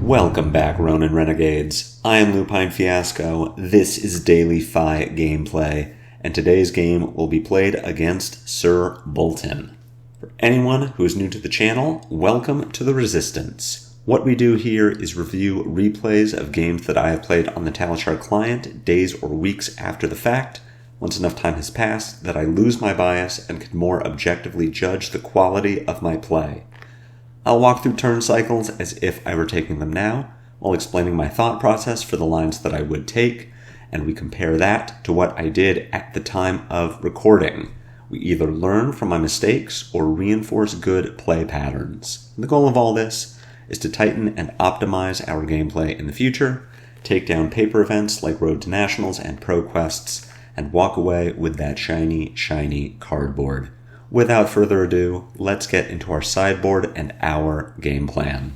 Welcome back, Ronin Renegades. I am Lupine Fiasco. This is Daily FaB gameplay, and today's game will be played against Sir Boltyn. For anyone who is new to the channel, welcome to the Resistance. What we do here is review replays of games that I have played on the Talishar client days or weeks after the fact, once enough time has passed that I lose my bias and can more objectively judge the quality of my play. I'll walk through turn cycles as if I were taking them now, while explaining my thought process for the lines that I would take, and we compare that to what I did at the time of recording. We either learn from my mistakes or reinforce good play patterns. The goal of all this is to tighten and optimize our gameplay in the future, take down paper events like Road to Nationals and Pro Quests, and walk away with that shiny cardboard. Without further ado, let's get into our sideboard and our game plan.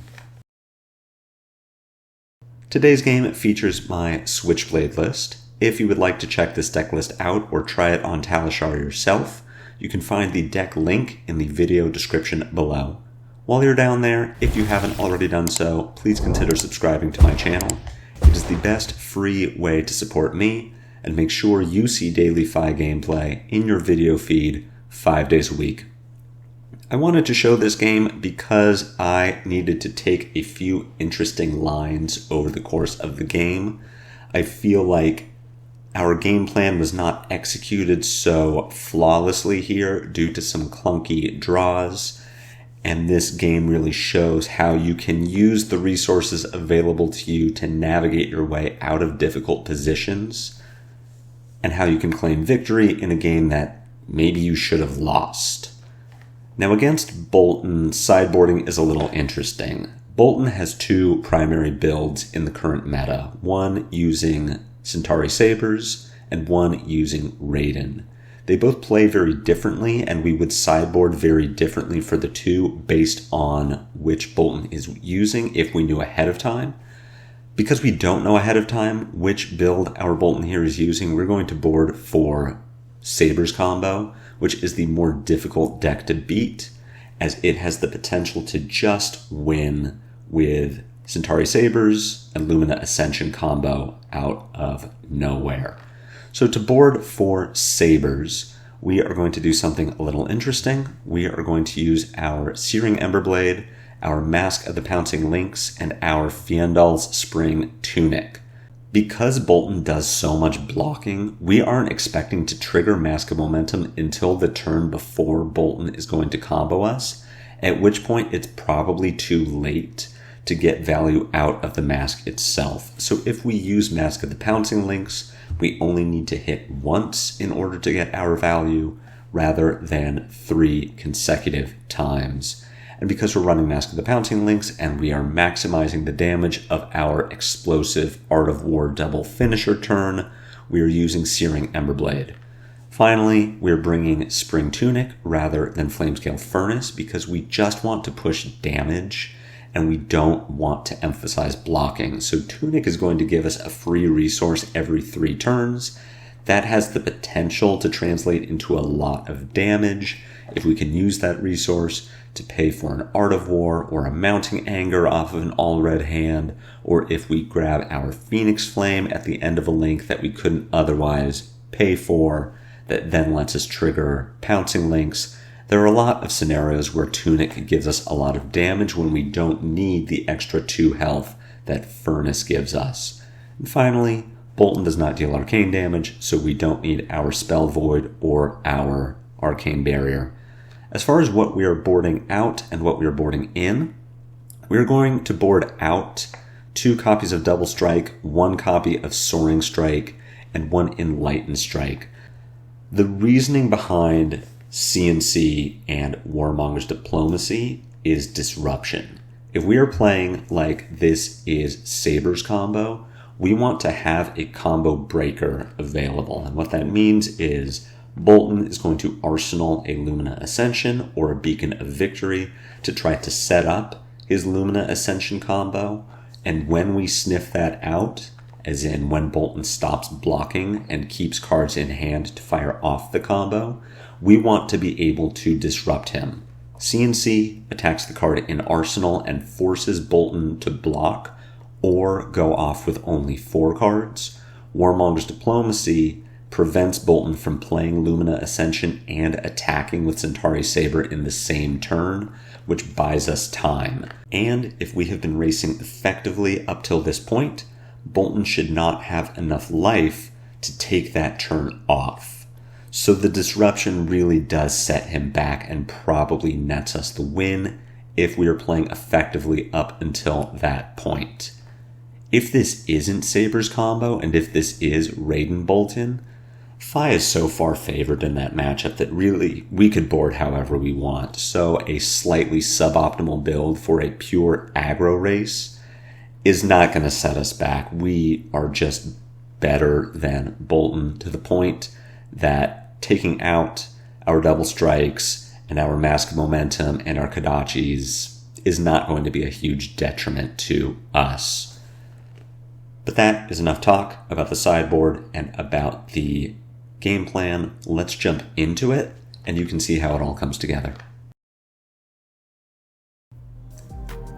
Today's game features my Switchblade list. If you would like to check this deck list out or try it on Talishar yourself, you can find the deck link in the video description below. While you're down there, if you haven't already done so, please consider subscribing to my channel. It is the best free way to support me, and make sure you see daily FaB gameplay in your video feed 5 days a week. I wanted to show this game because I needed to take a few interesting lines over the course of the game. I feel like our game plan was not executed so flawlessly here due to some clunky draws, and this game really shows how you can use the resources available to you to navigate your way out of difficult positions, and how you can claim victory in a game that maybe you should have lost. Now against Boltyn, sideboarding is a little interesting. Boltyn has two primary builds in the current meta, one using Centauri Sabers and one using Raiden. They both play very differently, and we would sideboard very differently for the two based on which Boltyn is using if we knew ahead of time. Because we don't know ahead of time which build our Boltyn here is using, we're going to board for Sabers combo, which is the more difficult deck to beat, as it has the potential to just win with Centauri Sabers and Lumina Ascension combo out of nowhere. So to board for Sabers, we are going to do something a little interesting. We are going to use our Searing Emberblade, our Mask of the Pouncing Lynx, and our Fiendal's Spring Tunic. Because Boltyn does so much blocking, we aren't expecting to trigger Mask of Momentum until the turn before Boltyn is going to combo us, at which point it's probably too late to get value out of the mask itself. So if we use Mask of the Pouncing Lynx, we only need to hit once in order to get our value, rather than 3 consecutive times. And because we're running Mask of the Pouncing Lynx and we are maximizing the damage of our explosive Art of War double finisher turn, we are using Searing Emberblade. Finally, we're bringing Spring Tunic rather than Flamescale Furnace because we just want to push damage and we don't want to emphasize blocking. So Tunic is going to give us a free resource every 3 turns. That has the potential to translate into a lot of damage if we can use that resource to pay for an Art of War or a Mounting Anger off of an all-red hand, or if we grab our Phoenix Flame at the end of a link that we couldn't otherwise pay for, that then lets us trigger Pouncing Lynx. There are a lot of scenarios where Tunic gives us a lot of damage when we don't need the extra 2 health that Furnace gives us. And finally, Boltyn does not deal arcane damage, so we don't need our Spell Void or our Arcane Barrier. As far as what we are boarding out and what we are boarding in, we're going to board out 2 copies of Double Strike, 1 copy of Soaring Strike, and 1 Enlightened Strike. The reasoning behind CNC and Warmonger's Diplomacy is disruption. If we are playing like this is Sabers combo, we want to have a combo breaker available. And what that means is Boltyn is going to arsenal a Lumina Ascension or a Beacon of Victory to try to set up his Lumina Ascension combo. And when we sniff that out, as in when Boltyn stops blocking and keeps cards in hand to fire off the combo, we want to be able to disrupt him. CNC attacks the card in Arsenal and forces Boltyn to block or go off with only 4 cards. Warmonger's Diplomacy prevents Boltyn from playing Lumina Ascension and attacking with Centauri's Saber in the same turn, which buys us time. And if we have been racing effectively up till this point, Boltyn should not have enough life to take that turn off. So the disruption really does set him back and probably nets us the win if we are playing effectively up until that point. If this isn't Saber's combo, and if this is Raiden Boltyn, FaB is so far favored in that matchup that really we could board however we want. So a slightly suboptimal build for a pure aggro race is not going to set us back. We are just better than Boltyn to the point that taking out our double strikes and our Mask of Momentum and our Kodachis is not going to be a huge detriment to us. But that is enough talk about the sideboard and about the game plan. Let's jump into it, and you can see how it all comes together.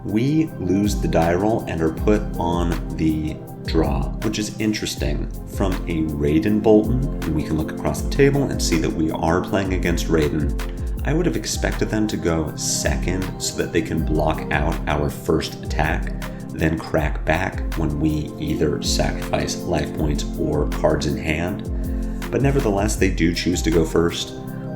We lose the die roll and are put on the draw, which is interesting. From a Raiden Boltyn, and we can look across the table and see that we are playing against Raiden, I would have expected them to go second so that they can block out our first attack, then crack back when we either sacrifice life points or cards in hand. But nevertheless, they do choose to go first.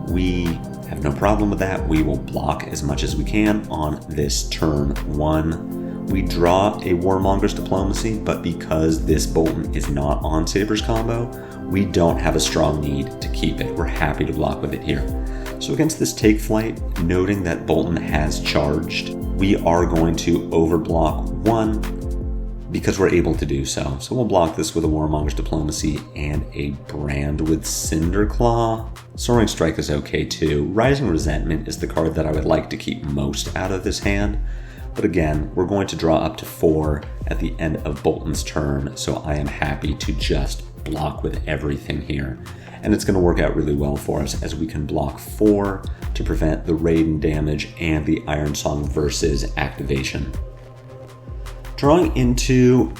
We have no problem with that. We will block as much as we can on this turn 1. We draw a Warmonger's Diplomacy, but because this Boltyn is not on Saber's combo, we don't have a strong need to keep it. We're happy to block with it here. So against this take flight, noting that Boltyn has charged, we are going to overblock 1 because we're able to do so. So we'll block this with a Warmonger's Diplomacy and a Brand with Cinderclaw. Soaring Strike is okay too. Rising Resentment is the card that I would like to keep most out of this hand. But again, we're going to draw up to 4 at the end of Boltyn's turn, so I am happy to just block with everything here. And it's going to work out really well for us as we can block 4 to prevent the Raiden damage and the Iron Song versus activation. Drawing into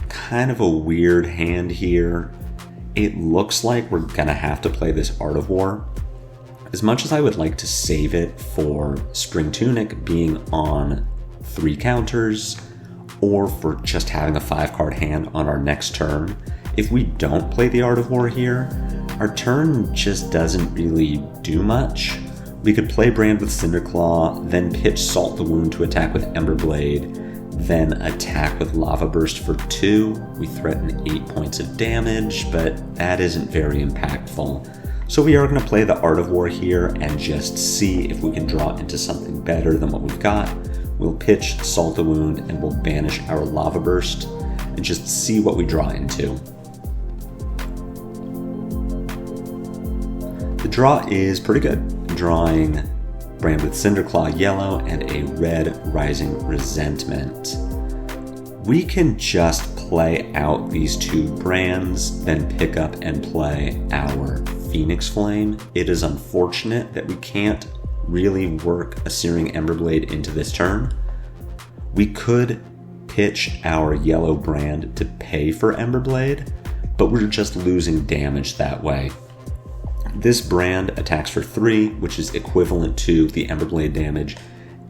kind of a weird hand here. It looks like we're going to have to play this Art of War. As much as I would like to save it for Spring Tunic being on 3 counters, or for just having a 5-card hand on our next turn, if we don't play the Art of War here, our turn just doesn't really do much. We could play Brand with Cinderclaw, then pitch Salt the Wound to attack with Emberblade, then attack with Lava Burst for 2. We threaten 8 points of damage, but that isn't very impactful. So we are going to play the Art of War here and just see if we can draw into something better than what we've got. We'll pitch Salt the Wound and we'll banish our Lava Burst and just see what we draw into. The draw is pretty good. Drawing Brand with Cinderclaw yellow and a red Rising Resentment. We can just play out these 2 brands, then pick up and play our Phoenix Flame. It is unfortunate that we can't really work a Searing Emberblade into this turn. We could pitch our yellow Brand to pay for Emberblade, but we're just losing damage that way. This Brand attacks for 3, which is equivalent to the Emberblade damage,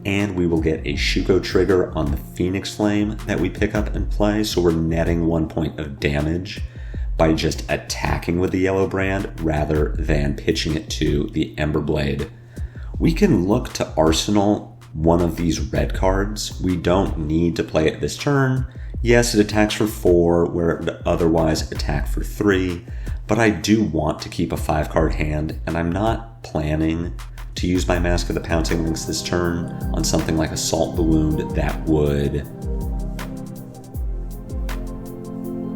and we will get a Shuko trigger on the Phoenix Flame that we pick up and play, so we're netting 1 point of damage by just attacking with the yellow Brand rather than pitching it to the Emberblade. We can look to arsenal one of these red cards. We don't need to play it this turn. Yes, it attacks for 4, where it would otherwise attack for 3, but I do want to keep a 5-card hand, and I'm not planning to use my Mask of the Pouncing Lynx this turn on something like Assault the Wound that would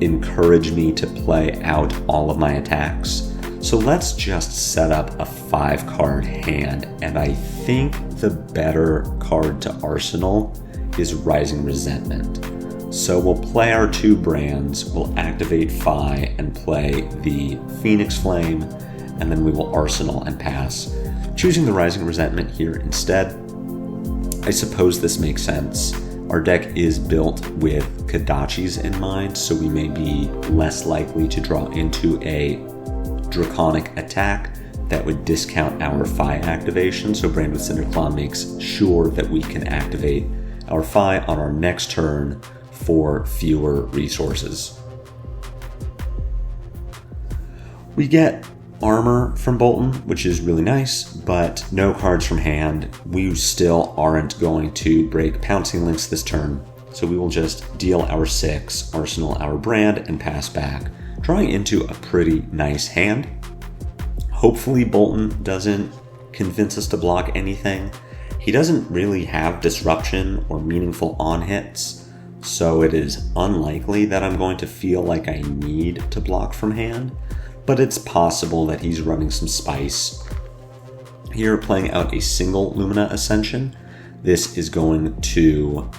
encourage me to play out all of my attacks. So let's just set up a 5-card hand, and I think the better card to arsenal is Rising Resentment. So we'll play our 2 brands, we'll activate FaB and play the Phoenix Flame, and then we will arsenal and pass. Choosing the Rising Resentment here instead, I suppose this makes sense. Our deck is built with Kodachis in mind, so we may be less likely to draw into a draconic attack that would discount our FaB activation. So Brand with Cinderclaw makes sure that we can activate our FaB on our next turn for fewer resources. We get armor from Boltyn, which is really nice, but no cards from hand. We still aren't going to break Pouncing Links this turn, so we will just deal our 6, arsenal our Brand, and pass back, drawing into a pretty nice hand. Hopefully Boltyn doesn't convince us to block anything. He doesn't really have disruption or meaningful on-hits, so it is unlikely that I'm going to feel like I need to block from hand. But it's possible that he's running some spice. Here, playing out a single Lumina Ascension. This is going to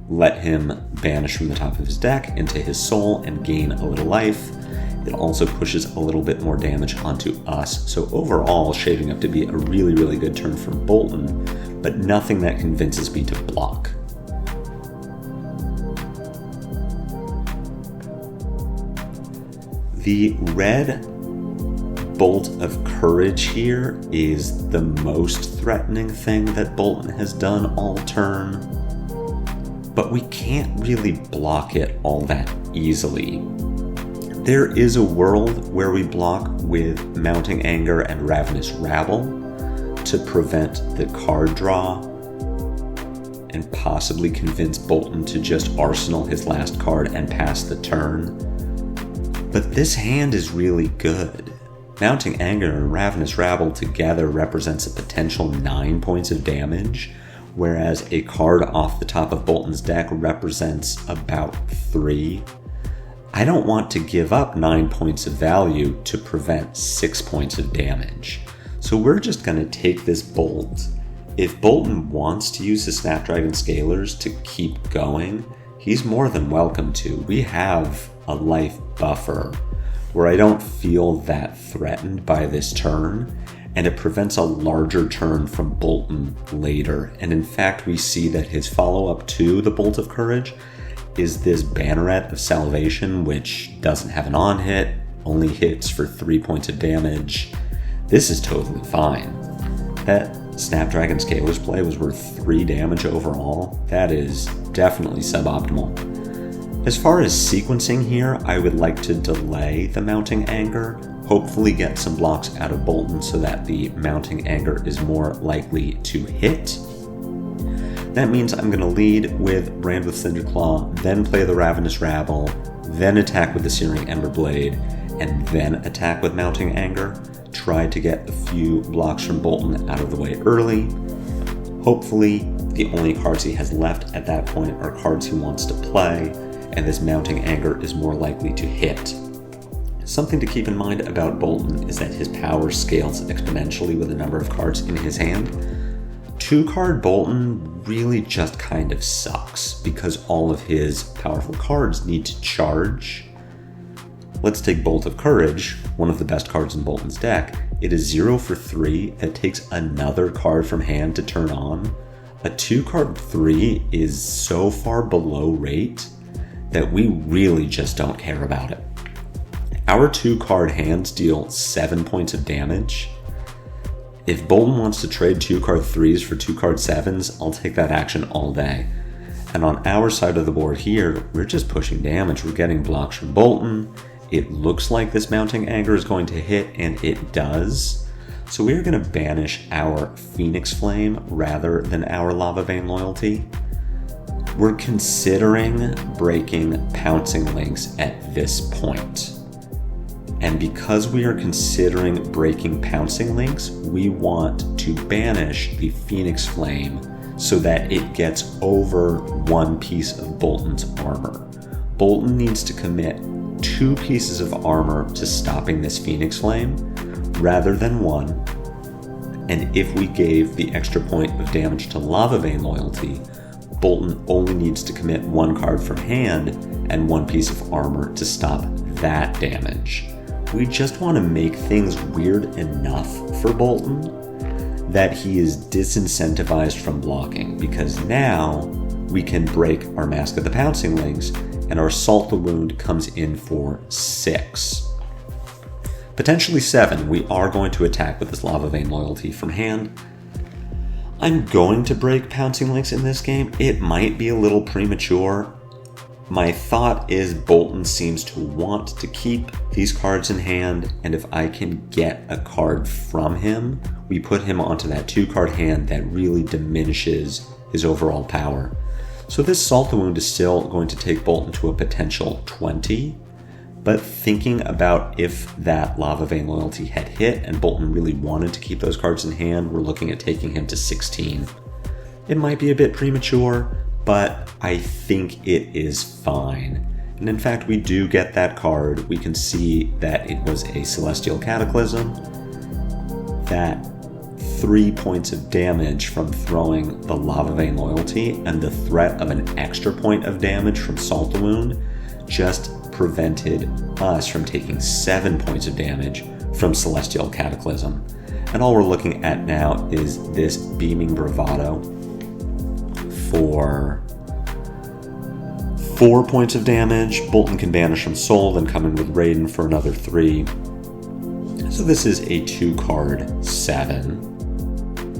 let him banish from the top of his deck into his soul and gain a little life. It also pushes a little bit more damage onto us. So overall, shaping up to be a really, really good turn from Boltyn, but nothing that convinces me to block. The red Bolt of Courage here is the most threatening thing that Boltyn has done all turn, but we can't really block it all that easily. There is a world where we block with Mounting Anger and Ravenous Rabble to prevent the card draw and possibly convince Boltyn to just arsenal his last card and pass the turn. But this hand is really good. Mounting Anger and Ravenous Rabble together represents a potential 9 points of damage, whereas a card off the top of Boltyn's deck represents about 3. I don't want to give up 9 points of value to prevent 6 points of damage. So we're just going to take this Bolt. If Boltyn wants to use his Snapdragon Scalers to keep going, he's more than welcome to. We have a life buffer where I don't feel that threatened by this turn, and it prevents a larger turn from Boltyn later. And in fact, we see that his follow-up to the Bolt of Courage is this Banneret of Salvation, which doesn't have an on-hit, only hits for 3 points of damage. This is totally fine. That Snapdragon Scalers play was worth 3 damage overall. That is definitely suboptimal. As far as sequencing here, I would like to delay the Mounting Anger, hopefully get some blocks out of Boltyn so that the Mounting Anger is more likely to hit. That means I'm going to lead with Brand with Cinderclaw, then play the Ravenous Rabble, then attack with the Searing Emberblade, and then attack with Mounting Anger. Try to get a few blocks from Boltyn out of the way early. Hopefully, the only cards he has left at that point are cards he wants to play, and this Mounting Anger is more likely to hit. Something to keep in mind about Boltyn is that his power scales exponentially with the number of cards in his hand. 2-card Boltyn really just kind of sucks because all of his powerful cards need to charge. Let's take Bolt of Courage, one of the best cards in Boltyn's deck. It is 0 for 3 that takes another card from hand to turn on. A 2-card 3 is so far below rate that we really just don't care about it. Our 2-card hands deal 7 points of damage. If Boltyn wants to trade 2-card 3s for 2-card 7s, I'll take that action all day. And on our side of the board here, we're just pushing damage. We're getting blocks from Boltyn. It looks like this Mounting Anger is going to hit, and it does. So we're going to banish our Phoenix Flame rather than our Lava Vein Loyalty. We're considering breaking Pouncing Links at this point. And because we are considering breaking Pouncing Links, we want to banish the Phoenix Flame so that it gets over 1 piece of Boltyn's armor. Boltyn needs to commit 2 pieces of armor to stopping this Phoenix Flame rather than 1. And if we gave the extra point of damage to Lava Vein Loyalty, Boltyn only needs to commit 1 card from hand and 1 piece of armor to stop that damage. We just want to make things weird enough for Boltyn that he is disincentivized from blocking, because now we can break our Mask of the Pouncing Lynx, and our Salt the Wound comes in for 6. Potentially 7. We are going to attack with this Lava Vein Loyalty from hand. I'm going to break Pouncing Lynx in this game. It might be a little premature. My thought is Boltyn seems to want to keep these cards in hand, and if I can get a card from him, we put him onto that 2-card hand that really diminishes his overall power. So this Salt the Wound is still going to take Boltyn to a potential 20, but thinking about if that Lava Vein Loyalty had hit and Boltyn really wanted to keep those cards in hand, we're looking at taking him to 16. It might be a bit premature, but I think it is fine. And in fact, we do get that card. We can see that it was a Celestial Cataclysm. That 3 points of damage from throwing the Lava Vein Loyalty and the threat of an extra point of damage from Salt the Wound just prevented us from taking 7 points of damage from Celestial Cataclysm. And all we're looking at now is this Beaming Bravado for 4 points of damage. Boltyn can banish from Soul, then come in with Raiden for another 3. So this is a 2-card 7.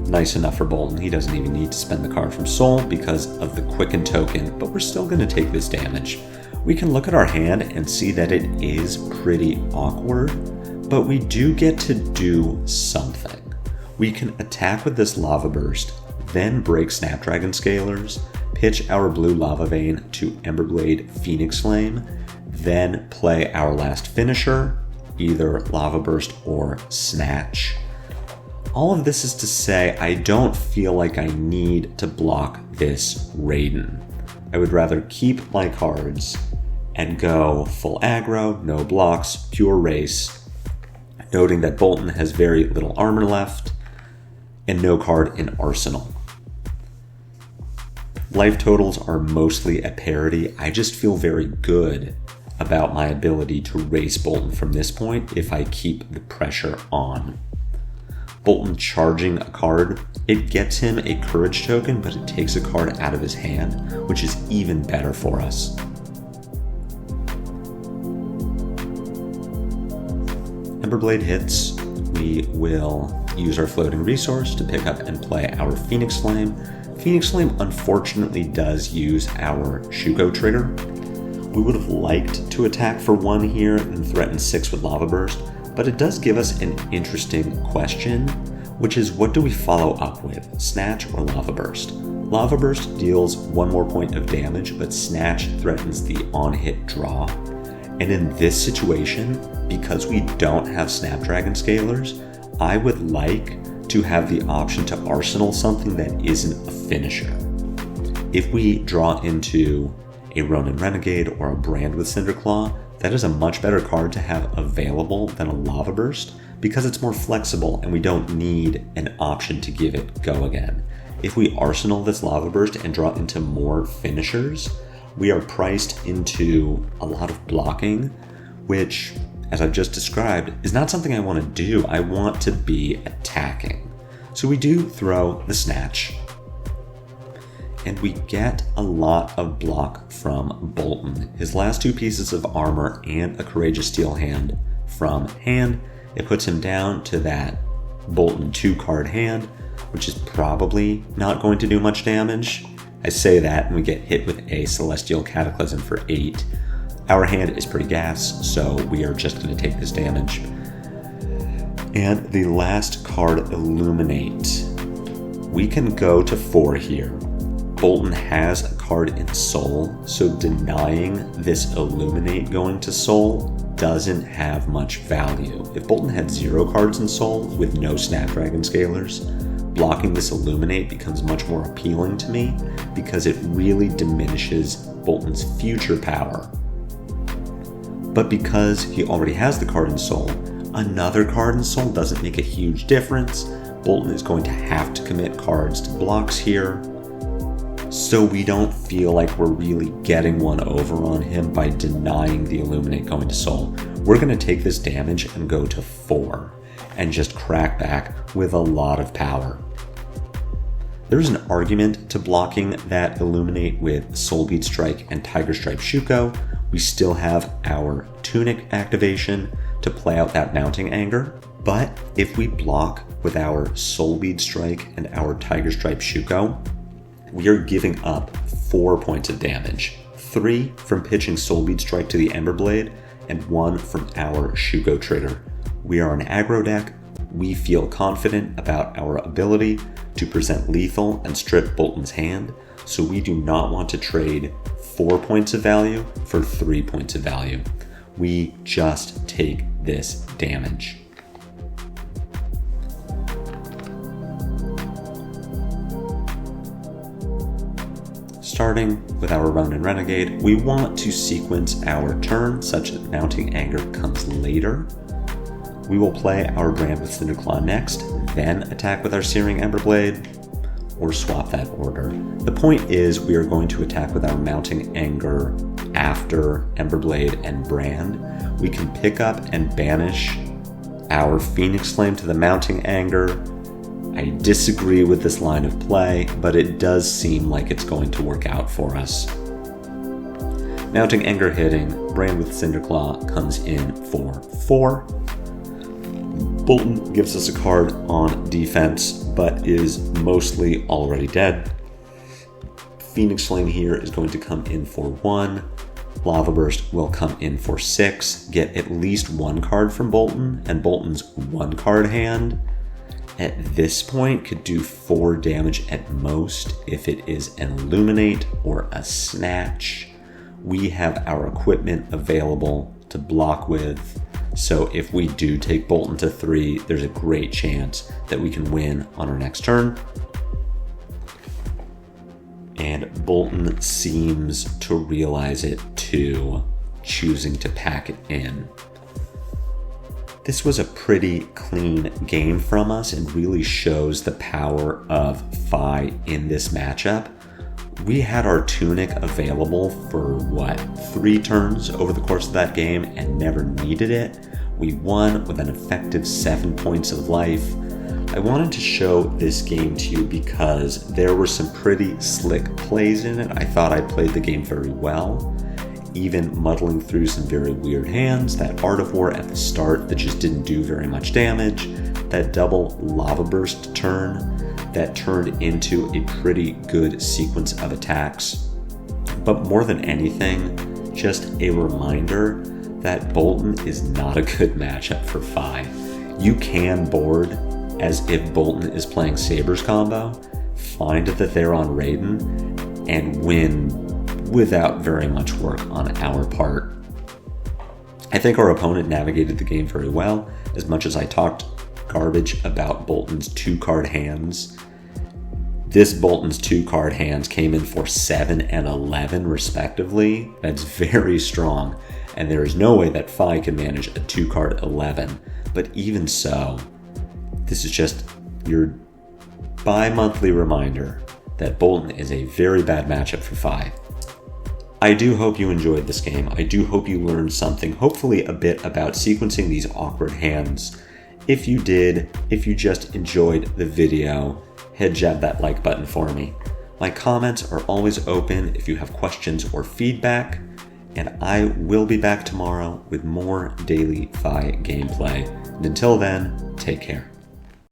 Nice enough for Boltyn. He doesn't even need to spend the card from Soul because of the Quicken token, but we're still going to take this damage. We can look at our hand and see that it is pretty awkward, but we do get to do something. We can attack with this Lava Burst, then break Snapdragon Scalers, pitch our blue Lava Vein to Emberblade Phoenix Flame, then play our last finisher, either Lava Burst or Snatch. All of this is to say I don't feel like I need to block this Raiden. I would rather keep my cards and go full aggro, no blocks, pure race, noting that Boltyn has very little armor left and no card in Arsenal. Life totals are mostly at parity. I just feel very good about my ability to race Boltyn from this point if I keep the pressure on. Boltyn charging a card, it gets him a courage token, but it takes a card out of his hand, which is even better for us. Emberblade hits. We will use our floating resource to pick up and play our Phoenix Flame. Phoenix Flame unfortunately does use our Shuko trigger. We would have liked to attack for 1 here and threaten 6 with Lava Burst, but it does give us an interesting question, which is what do we follow up with, Snatch or Lava Burst? Lava Burst deals 1 more point of damage, but Snatch threatens the on-hit draw. And in this situation, because we don't have Snapdragon Scalers, I would like to have the option to arsenal something that isn't a finisher. If we draw into a Ronin Renegade or a Brand with Cinderclaw, that is a much better card to have available than a Lava Burst because it's more flexible and we don't need an option to give it go again. If we arsenal this Lava Burst and draw into more finishers, we are priced into a lot of blocking, which, as I've just described, is not something I want to do. I want to be attacking. So we do throw the Snatch, and we get a lot of block from Boltyn. His last 2 pieces of armor and a Courageous Steel hand from hand. It puts him down to that Boltyn 2-card hand, which is probably not going to do much damage. I say that and we get hit with a Celestial Cataclysm for 8. Our hand is pretty gas, so we are just going to take this damage. And the last card, Illuminate. We can go to 4 here. Boltyn has a card in Soul, so denying this Illuminate going to Soul doesn't have much value. If Boltyn had 0 cards in Soul with no Snapdragon Scalers, blocking this Illuminate becomes much more appealing to me because it really diminishes Boltyn's future power. But because he already has the card in Soul, another card in Soul doesn't make a huge difference. Boltyn is going to have to commit cards to blocks here, so we don't feel like we're really getting one over on him by denying the Illuminate going to Soul. We're going to take this damage and go to 4 and just crack back with a lot of power. There's an argument to blocking that Illuminate with Soulbead Strike and Tiger Stripe Shuko. We still have our Tunic activation to play out that Mounting Anger, but if we block with our Soulbead Strike and our Tiger Stripe Shuko, we are giving up 4 points of damage. 3 from pitching Soulbead Strike to the Emberblade, and 1 from our Shuko trigger. We are an aggro deck. We feel confident about our ability to present lethal and strip Boltyn's hand, so we do not want to trade 4 points of value for 3 points of value. We just take this damage. Starting with our Ronin Renegade, we want to sequence our turn such that Mounting Anger comes later. We will play our Brand with Cinderclaw next, then attack with our Searing Emberblade, or swap that order. The point is we are going to attack with our Mounting Anger after Emberblade and Brand. We can pick up and banish our Phoenix Flame to the Mounting Anger. I disagree with this line of play, but it does seem like it's going to work out for us. Mounting Anger hitting, Brand with Cinderclaw comes in for 4. Boltyn gives us a card on defense, but is mostly already dead. Phoenix Flame here is going to come in for 1. Lava Burst will come in for 6. Get at least 1 card from Boltyn, and Boltyn's 1 card hand at this point could do 4 damage at most if it is an Illuminate or a Snatch. We have our equipment available to block with, so if we do take Boltyn to 3, there's a great chance that we can win on our next turn. And Boltyn seems to realize it too, choosing to pack it in. This was a pretty clean game from us and really shows the power of FaB in this matchup. We had our Tunic available for 3 turns over the course of that game and never needed it. We won with an effective 7 points of life. I wanted to show this game to you because there were some pretty slick plays in it. I thought I played the game very well, even muddling through some very weird hands. That Art of War at the start that just didn't do very much damage, that double Lava Burst turn that turned into a pretty good sequence of attacks. But more than anything, just a reminder that Boltyn is not a good matchup for FaB. You can board as if Boltyn is playing Saber's combo, find that they're on Raiden, and win without very much work on our part. I think our opponent navigated the game very well. As much as I talked garbage about Boltyn's 2-card hands, this Boltyn's 2-card hands came in for 7 and 11 respectively. That's very strong, and there is no way that FaB can manage a 2-card 11. But even so, this is just your bi-monthly reminder that Boltyn is a very bad matchup for FaB. I do hope you enjoyed this game. I do hope you learned something, hopefully a bit about sequencing these awkward hands. If you did, if you just enjoyed the video, jab that like button for me. My comments are always open if you have questions or feedback, and I will be back tomorrow with more daily FaB gameplay. And until then, take care.